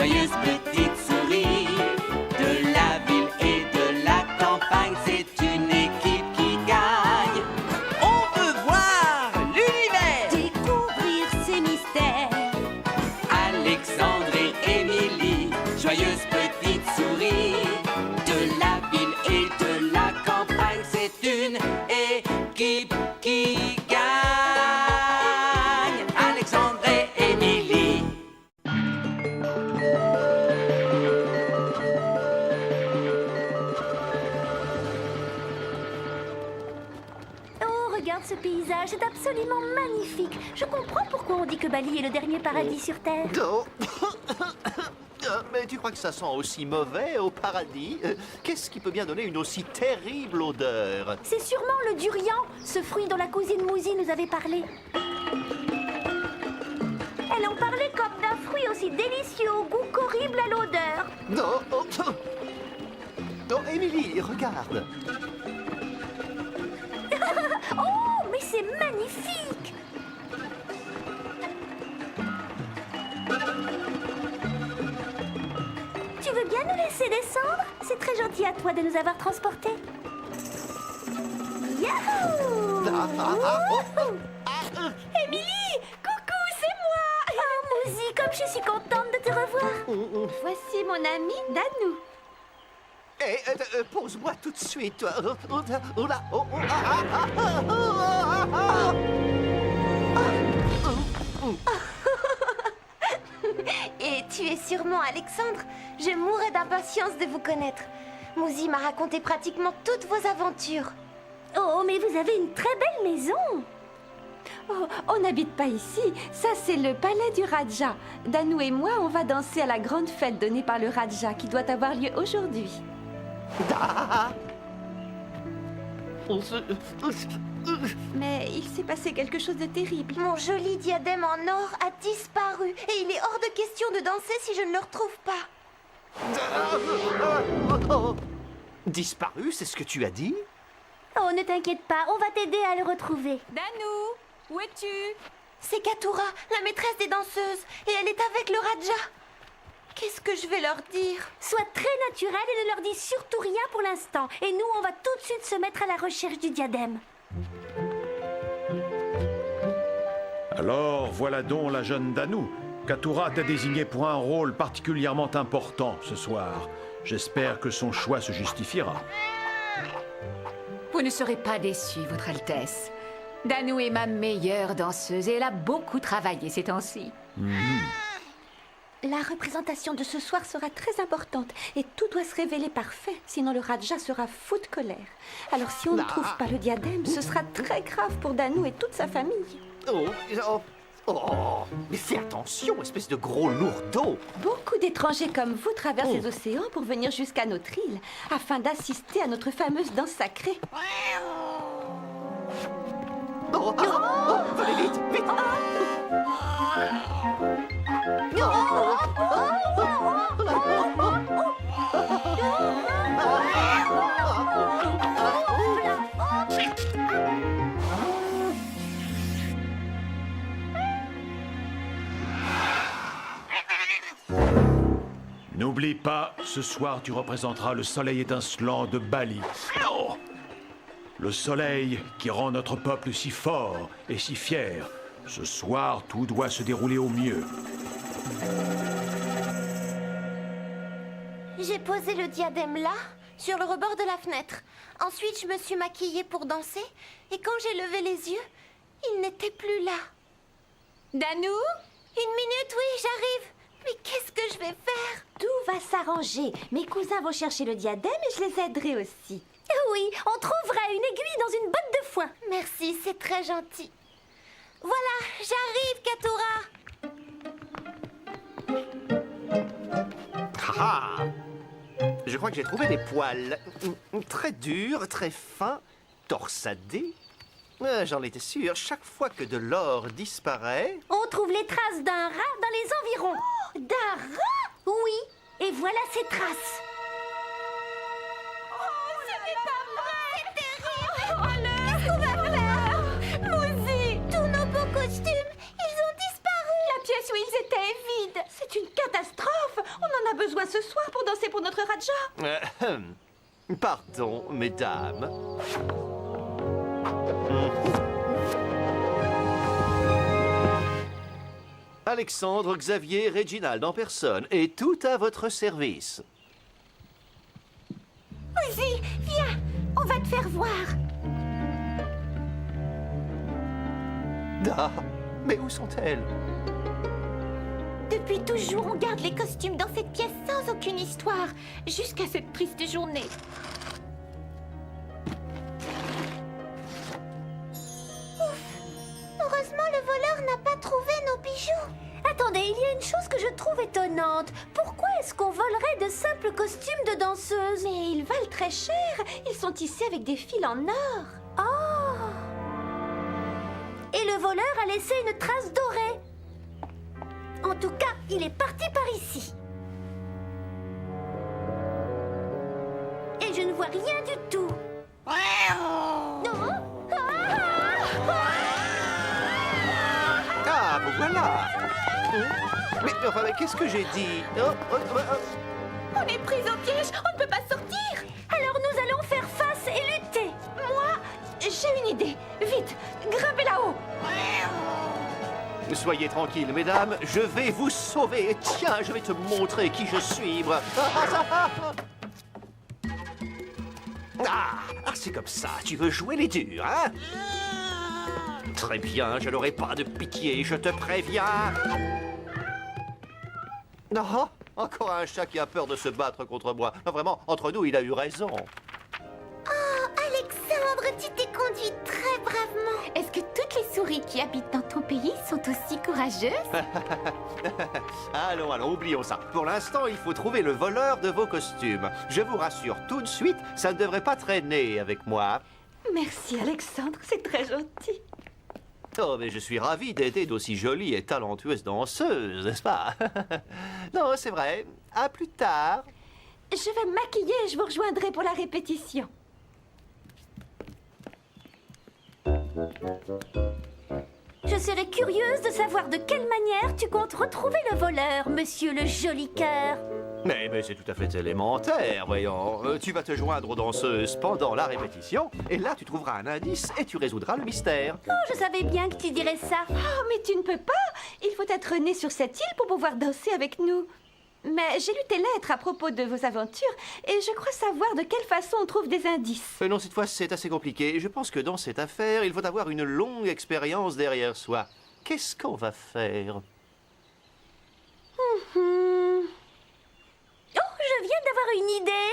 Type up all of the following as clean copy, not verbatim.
joyeuse petite souris. De la ville et de la campagne, c'est une équipe qui gagne. On veut voir l'univers, Découvrir ses mystères. Alexandre et Émilie, joyeuse petite souris. De la ville et de la campagne, c'est une équipe qui gagne. Alexandre et Émilie. Oh, regarde ce paysage, c'est absolument magnifique. Je comprends pourquoi on dit que Bali est le dernier paradis sur Terre. Oh. Mais tu crois que ça sent aussi mauvais au paradis? Qu'est-ce qui peut bien donner une aussi terrible odeur? C'est sûrement le durian, ce fruit dont la cousine Mousie nous avait parlé. Elle en parlait comme d'un fruit aussi délicieux au goût qu'horrible à l'odeur. Non. Oh, Émilie, regarde. Oh, mais c'est magnifique! Tu veux bien nous laisser descendre? C'est très gentil à toi de nous avoir transportés. Yahoo! Émilie! Coucou, c'est moi! Oh, Mousie, comme je suis contente de te revoir. Voici mon ami Danou. Pose-moi tout de suite. Et tu es sûrement Alexandre. Je mourrais d'impatience de vous connaître. Mousie m'a raconté pratiquement toutes vos aventures. Oh, mais vous avez une très belle maison. Oh, on n'habite pas ici. Ça, c'est le palais du Raja. Danou et moi, on va danser à la grande fête donnée par le Raja qui doit avoir lieu aujourd'hui. Mais il s'est passé quelque chose de terrible. Mon joli diadème en or a disparu et il est hors de question de danser si je ne le retrouve pas. Disparu, c'est ce que tu as dit? Oh, ne t'inquiète pas, on va t'aider à le retrouver. Danou, où es-tu? C'est Katura, la maîtresse des danseuses, et elle est avec le Raja. Qu'est-ce que je vais leur dire? Sois très naturel et ne leur dis surtout rien pour l'instant. Et nous, on va tout de suite se mettre à la recherche du diadème. Alors, voilà donc la jeune Danou. Katura t'a désigné pour un rôle particulièrement important ce soir. J'espère que son choix se justifiera. Vous ne serez pas déçus, Votre Altesse. Danou est ma meilleure danseuse et elle a beaucoup travaillé ces temps-ci. La représentation de ce soir sera très importante et tout doit se révéler parfait, sinon le Raja sera fou de colère. Alors si on ne trouve pas le diadème, ce sera très grave pour Danou et toute sa famille. Mais fais attention, espèce de gros lourdeau. Beaucoup d'étrangers comme vous traversent les océans pour venir jusqu'à notre île, afin d'assister à notre fameuse danse sacrée. Venez vite, vite. N'oublie pas, ce soir tu représenteras le soleil étincelant de Bali. Oh, le soleil qui rend notre peuple si fort et si fier. Ce soir, tout doit se dérouler au mieux. J'ai posé le diadème là, sur le rebord de la fenêtre. Ensuite, je me suis maquillée pour danser. Et quand j'ai levé les yeux, il n'était plus là. Danou? Une minute, oui, j'arrive. Mais qu'est-ce que je vais faire? Tout va s'arranger. Mes cousins vont chercher le diadème et je les aiderai aussi. Oui, on trouvera une aiguille dans une botte de foin. Merci, c'est très gentil. Voilà, j'arrive, Katura. Je crois que j'ai trouvé des poils très durs, très fins, torsadés. J'en étais sûr, chaque fois que de l'or disparaît... On trouve les traces d'un rat dans les environs. D'un rat? Oui, et voilà ces traces. Qu'est-ce qu'on va faire? Mousie, tous nos beaux costumes, ils ont disparu. La pièce où ils étaient est vide. C'est une catastrophe. besoin ce soir pour danser pour notre Raja. Pardon, mesdames. Alexandre, Xavier, Réginald en personne, et tout à votre service. Ozzy, viens, on va te faire voir. Ah, mais où sont-elles? Depuis toujours, on garde les costumes dans cette pièce sans aucune histoire, jusqu'à cette triste journée. Ouf. Heureusement, le voleur n'a pas trouvé nos bijoux. Attendez, il y a une chose que je trouve étonnante. Pourquoi est-ce qu'on volerait de simples costumes de danseuse? Mais ils valent très cher. Ils sont tissés avec des fils en or. Oh! Et le voleur a laissé une trace dorée. En tout cas, il est parti par ici. Et je ne vois rien du tout. Non? Ah, vous voilà. Mais enfin, mais qu'est-ce que j'ai dit? On est pris au piège, on ne peut pas sortir. Alors nous allons faire face et lutter. Moi, j'ai une idée. Vite, grimpez là-haut. Soyez tranquilles, mesdames, je vais vous sauver. Tiens, je vais te montrer qui je suis. Ah, c'est comme ça, tu veux jouer les durs, hein? Très bien, je n'aurai pas de pitié, je te préviens. Non, encore un chat qui a peur de se battre contre moi. Non, vraiment, entre nous, il a eu raison. Oh, Alexandre, tu t'es conduit très bravement. Est-ce que toutes les souris qui habitent dans ton pays sont aussi courageuses? Allons, allons, oublions ça. Pour l'instant, il faut trouver le voleur de vos costumes. Je vous rassure tout de suite, ça ne devrait pas traîner avec moi. Merci, Alexandre, c'est très gentil. Oh, mais je suis ravi d'aider d'aussi jolies et talentueuses danseuses, n'est-ce pas? Non, c'est vrai. À plus tard. Je vais me maquiller et je vous rejoindrai pour la répétition. Je serais curieuse de savoir de quelle manière tu comptes retrouver le voleur, monsieur le joli cœur. Mais c'est tout à fait élémentaire, voyons. Tu vas te joindre aux danseuses pendant la répétition, et là tu trouveras un indice et tu résoudras le mystère. Oh, je savais bien que tu dirais ça. Oh, mais tu ne peux pas. Il faut être né sur cette île pour pouvoir danser avec nous. Mais j'ai lu tes lettres à propos de vos aventures et je crois savoir de quelle façon on trouve des indices. Non, cette fois c'est assez compliqué. Je pense que dans cette affaire, il faut avoir une longue expérience derrière soi. Qu'est-ce qu'on va faire? Oh, je viens d'avoir une idée.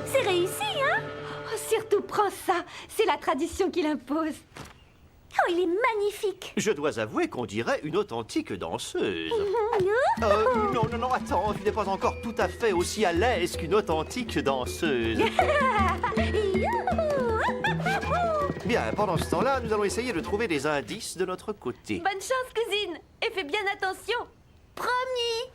C'est réussi, hein? Oh, surtout prends ça. C'est la tradition qui l'impose. Oh, il est magnifique. Je dois avouer qu'on dirait une authentique danseuse. Non, attends, tu n'es pas encore tout à fait aussi à l'aise qu'une authentique danseuse. Bien, pendant ce temps-là, nous allons essayer de trouver des indices de notre côté. Bonne chance, cousine. Et fais bien attention. Promis.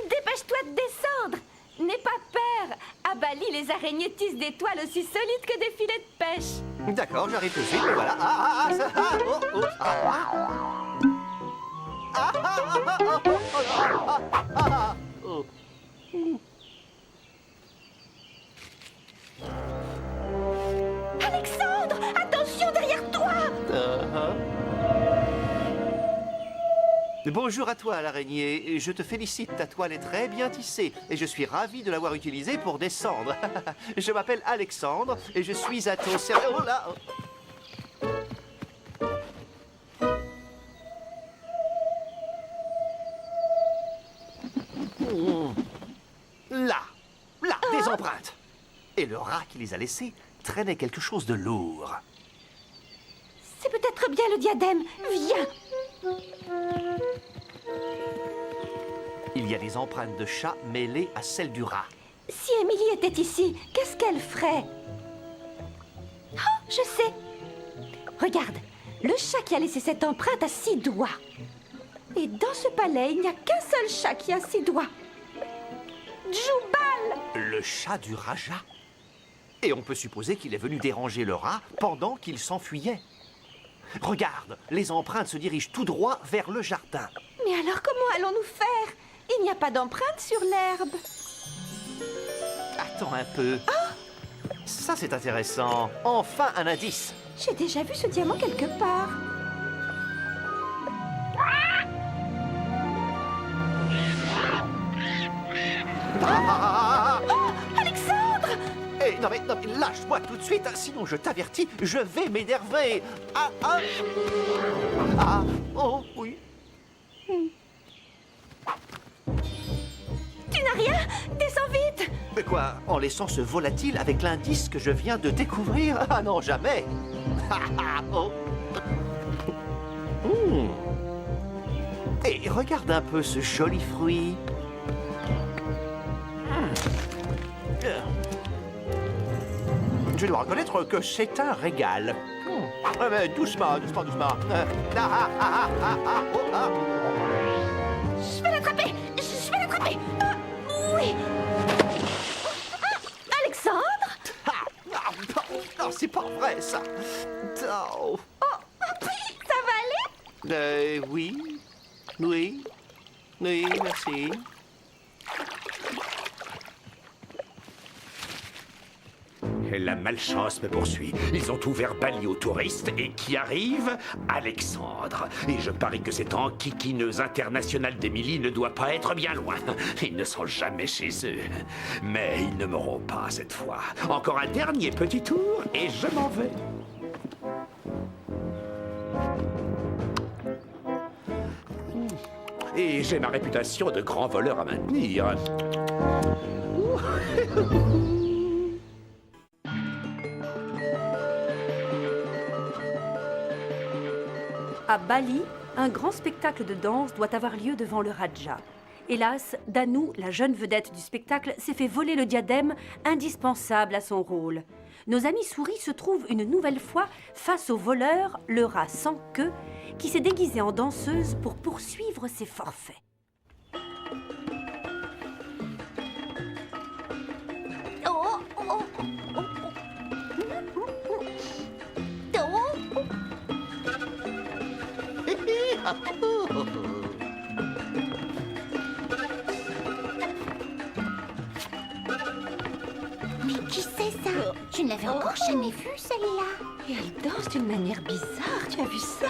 Dépêche-toi de descendre. N'aie pas peur. À Bali, les araignées tissent des toiles aussi solides que des filets de pêche. D'accord, j'arrive tout de suite, voilà. Alexandre, attention derrière toi. Bonjour à toi, l'araignée. Je te félicite, ta toile est très bien tissée et je suis ravi de l'avoir utilisée pour descendre. Je m'appelle Alexandre et je suis à ton service. Oh là! Là, des empreintes. Et le rat qui les a laissées traînait quelque chose de lourd. C'est peut-être bien le diadème. Viens. Il y a des empreintes de chat mêlées à celles du rat. Si Émilie était ici, qu'est-ce qu'elle ferait? Oh, je sais. Regarde, le chat qui a laissé cette empreinte a 6 doigts. Et dans ce palais, il n'y a qu'un seul chat qui a 6 doigts. Djoubal! Le chat du Raja. Et on peut supposer qu'il est venu déranger le rat pendant qu'il s'enfuyait. Regarde, les empreintes se dirigent tout droit vers le jardin. Mais alors comment allons-nous faire? Il n'y a pas d'empreinte sur l'herbe. Attends un peu. Ça, c'est intéressant. Enfin, un indice. J'ai déjà vu ce diamant quelque part. Alexandre! Non mais lâche-moi tout de suite, sinon je t'avertis, je vais m'énerver. Oh, oui. Tu n'as rien? Descends vite! Mais quoi, en laissant ce volatile avec l'indice que je viens de découvrir? Ah non, jamais. Oh. Et regarde un peu ce joli fruit. Je dois reconnaître que c'est un régal. Mais doucement. Je vais l'attraper! Oui! Alexandre! Non, c'est pas vrai, ça. Oh. Ça va aller? Oui, merci. La malchance me poursuit. Ils ont ouvert Bali aux touristes et qui arrive? Alexandre. Et je parie que cette enquiquineuse internationale d'Émilie ne doit pas être bien loin. Ils ne sont jamais chez eux. Mais ils ne m'auront pas cette fois. Encore un dernier petit tour et je m'en vais. Et j'ai ma réputation de grand voleur à maintenir. À Bali, un grand spectacle de danse doit avoir lieu devant le Raja. Hélas, Danu, la jeune vedette du spectacle, s'est fait voler le diadème indispensable à son rôle. Nos amis souris se trouvent une nouvelle fois face au voleur, le rat sans queue, qui s'est déguisé en danseuse pour poursuivre ses forfaits. Mais qui c'est ça? Je ne l'avais encore jamais vue, celle-là. Et elle danse d'une manière bizarre, tu as vu ça?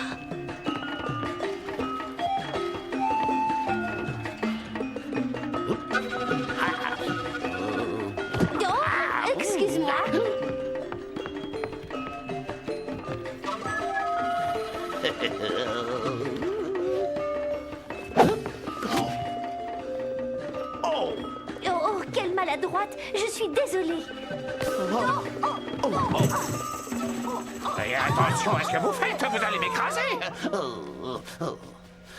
Oh, excuse-moi. Oh, quelle maladroite. Je suis désolée. Et attention à ce que vous faites, vous allez m'écraser.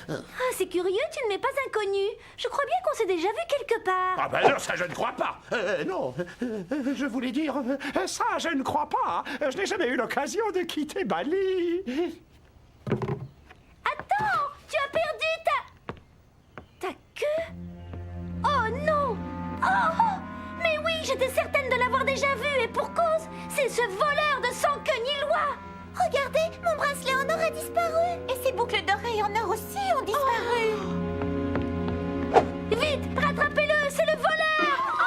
Ah, c'est curieux, tu ne m'es pas inconnu. Je crois bien qu'on s'est déjà vu quelque part. Ah ben non, ça je ne crois pas. Non, je voulais dire, ça je ne crois pas. Je n'ai jamais eu l'occasion de quitter Bali. Attends, tu as perdu ta queue. Oh non. Oh, mais oui, j'étais certaine de l'avoir déjà vu et pour cause. C'est ce voleur de sans queue ni loi. Regardez, mon bracelet en or a disparu. Et ces boucles d'oreilles en or aussi ont disparu. Vite, rattrapez-le, c'est le voleur.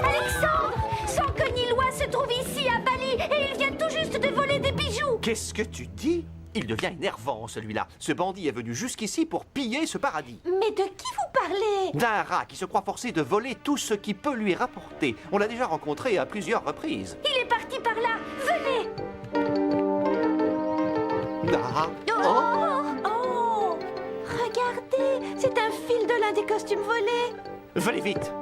Alexandre, sans queue ni loi se trouve ici à Bali et il vient tout juste de voler des bijoux. Qu'est-ce que tu dis? Il devient énervant, celui-là. Ce bandit est venu jusqu'ici pour piller ce paradis. Mais de qui vous parlez? D'un rat qui se croit forcé de voler tout ce qui peut lui rapporter. On l'a déjà rencontré à plusieurs reprises. Il est parti par là. Venez. Oh! Regardez, c'est un fil de l'un des costumes volés. Venez vite.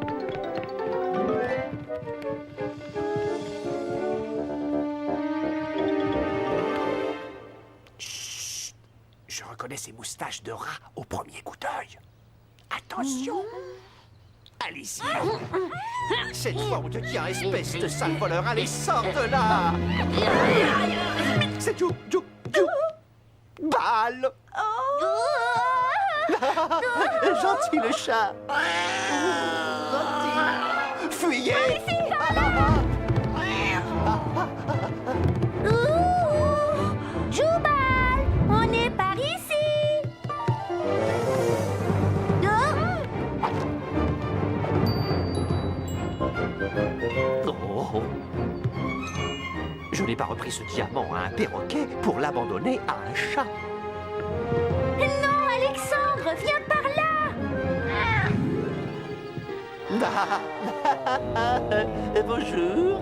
Chut. Je reconnais ces moustaches de rat au premier coup d'œil. Attention. Allez-y. Cette fois, on te tient, espèce de sale voleur. Allez, sors de là. C'est tout. Balle. Gentil le chat. Gentil. Oh. Je n'ai pas repris ce diamant à un perroquet pour l'abandonner à un chat. Non, Alexandre, viens par là. Bonjour.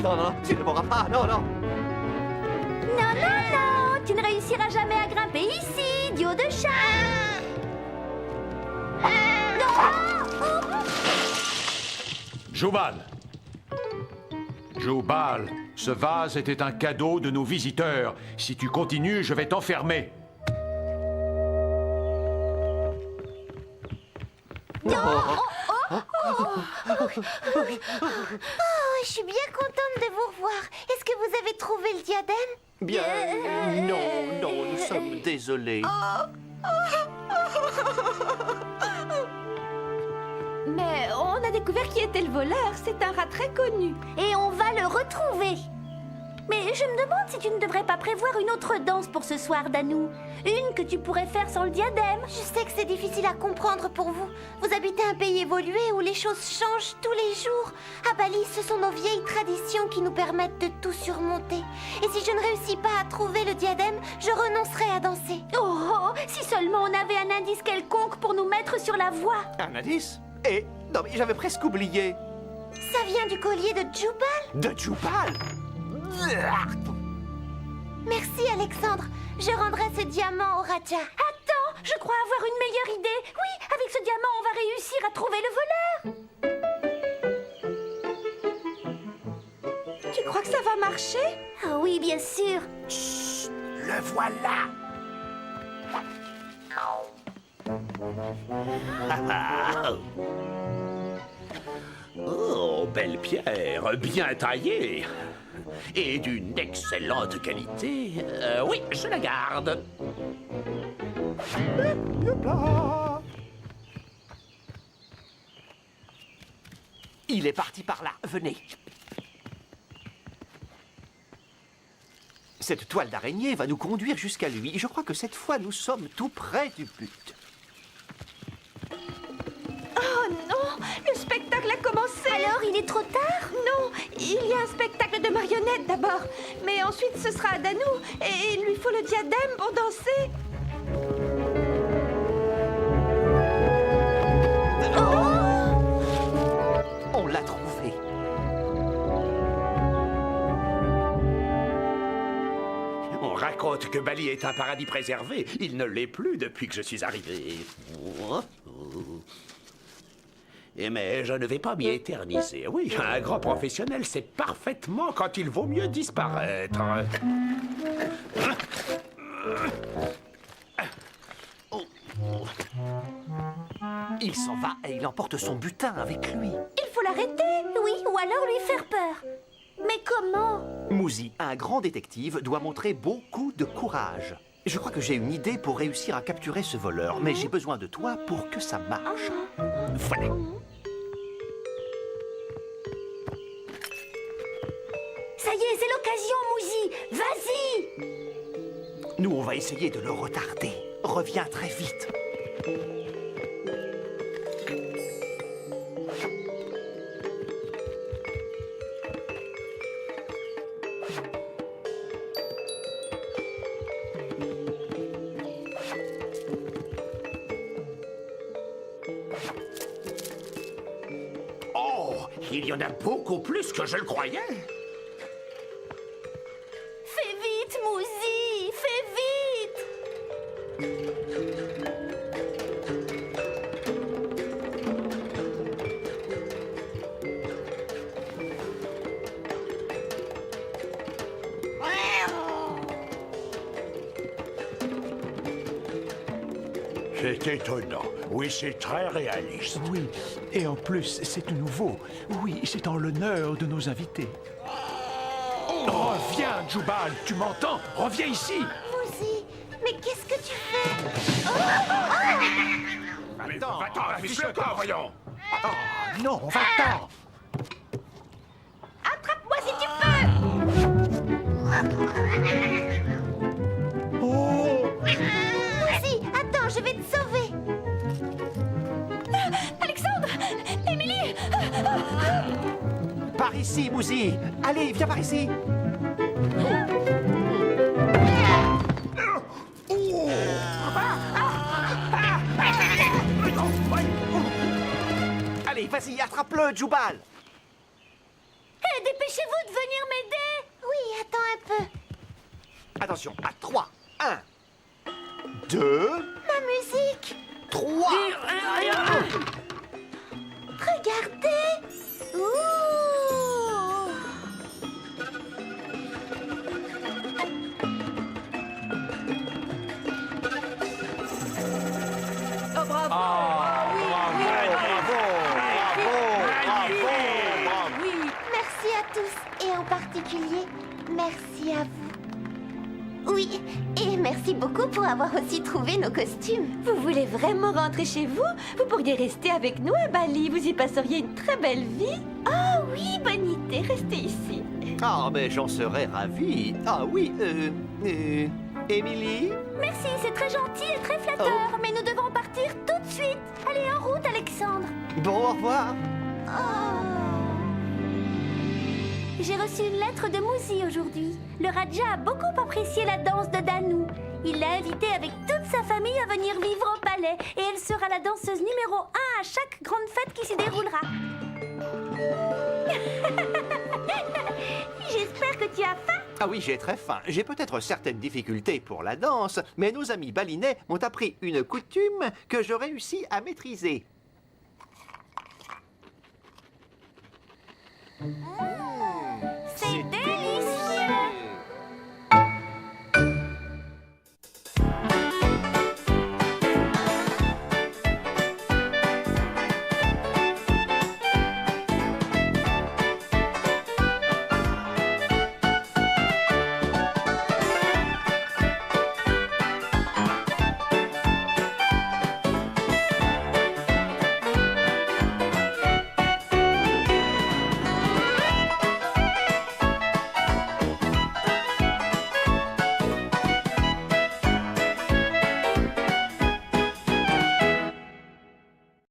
Non, non, tu ne m'auras pas, non, non. Non, non, non, tu ne réussiras jamais à grimper ici, idiot de chat. Jubal! Jubal, ce vase était un cadeau de nos visiteurs. Si tu continues, je vais t'enfermer. Oh, je suis bien contente de vous revoir. Est-ce que vous avez trouvé le diadème? Bien, non, non, nous sommes désolés. Mais on a découvert qui était le voleur. C'est un rat très connu. Et on va le retrouver. Mais je me demande si tu ne devrais pas prévoir une autre danse pour ce soir, Danou. Une que tu pourrais faire sans le diadème. Je sais que c'est difficile à comprendre pour vous. Vous habitez un pays évolué où les choses changent tous les jours. À Bali, ce sont nos vieilles traditions qui nous permettent de tout surmonter. Et si je ne réussis pas à trouver le diadème, je renoncerai à danser. Oh, si seulement on avait un indice quelconque pour nous mettre sur la voie. Un indice? Et, non, mais j'avais presque oublié. Ça vient du collier de Jubal? De Jubal? Merci, Alexandre. Je rendrai ce diamant au Raja. Attends, je crois avoir une meilleure idée. Oui, avec ce diamant, on va réussir à trouver le voleur. Tu crois que ça va marcher? Ah oui, bien sûr. Chut, le voilà. Oh, belle pierre, bien taillée. Et d'une excellente qualité. Oui, je la garde. Il est parti par là, venez. Cette toile d'araignée va nous conduire jusqu'à lui. Je crois que cette fois, nous sommes tout près du but. Oh non, le spectacle a commencé. Alors, il est trop tard? Non, il y a un spectacle de marionnettes d'abord. Mais ensuite, ce sera à Danou. Et il lui faut le diadème pour danser. On l'a trouvé. On raconte que Bali est un paradis préservé. Il ne l'est plus depuis que je suis arrivé. Mais je ne vais pas m'y éterniser. Oui, un grand professionnel sait parfaitement quand il vaut mieux disparaître. Il s'en va et il emporte son butin avec lui. Il faut l'arrêter, oui, ou alors lui faire peur. Mais comment? Mouzi, un grand détective, doit montrer beaucoup de courage. Je crois que j'ai une idée pour réussir à capturer ce voleur, mais j'ai besoin de toi pour que ça marche. Voilà. Ça y est, c'est l'occasion, Mouzi. Vas-y. Nous, on va essayer de le retarder. Reviens très vite. Oh, il y en a beaucoup plus que je le croyais. Fais vite, Mouzi. Fais vite. C'est étonnant. Oui, c'est très réaliste. Oui, et en plus, c'est nouveau. Oui, c'est en l'honneur de nos invités. Reviens, Jubal, tu m'entends? Reviens ici. Mouzi, mais qu'est-ce que tu fais? Va-t'en, affiche-le pas, voyons. Oh, non, va-t'en. Attrape-moi si tu peux. Mouzi, attends, je vais Par ici, Mouzi. Allez, viens par ici. Allez, vas-y, attrape-le, Djoubal. Hé, dépêchez-vous de venir m'aider. Oui, attends un peu. Attention, à 3. 1, 2, Ma musique. 3. Regardez. Ouh. Oh, bravo. Merci à tous et en particulier, merci à vous. Oui, et merci beaucoup pour avoir aussi trouvé nos costumes. Vous voulez vraiment rentrer chez vous? Vous pourriez rester avec nous à Bali. Vous y passeriez une très belle vie. Ah oui, bonne idée. Restez ici. Ah, mais j'en serais ravi. Ah oui, Émilie? Merci, c'est très gentil et très flatteur. Mais nous devons partir tout de suite. Allez, en route, Alexandre. Bon, au revoir. J'ai reçu une lettre de Mouzi aujourd'hui. Le Raja a beaucoup apprécié la danse de Danou. Il l'a invitée avec toute sa famille à venir vivre au palais. Et elle sera la danseuse numéro 1 à chaque grande fête qui s'y déroulera. J'espère que tu as faim. Ah oui, j'ai très faim. J'ai peut-être certaines difficultés pour la danse, mais nos amis balinais m'ont appris une coutume que je réussis à maîtriser.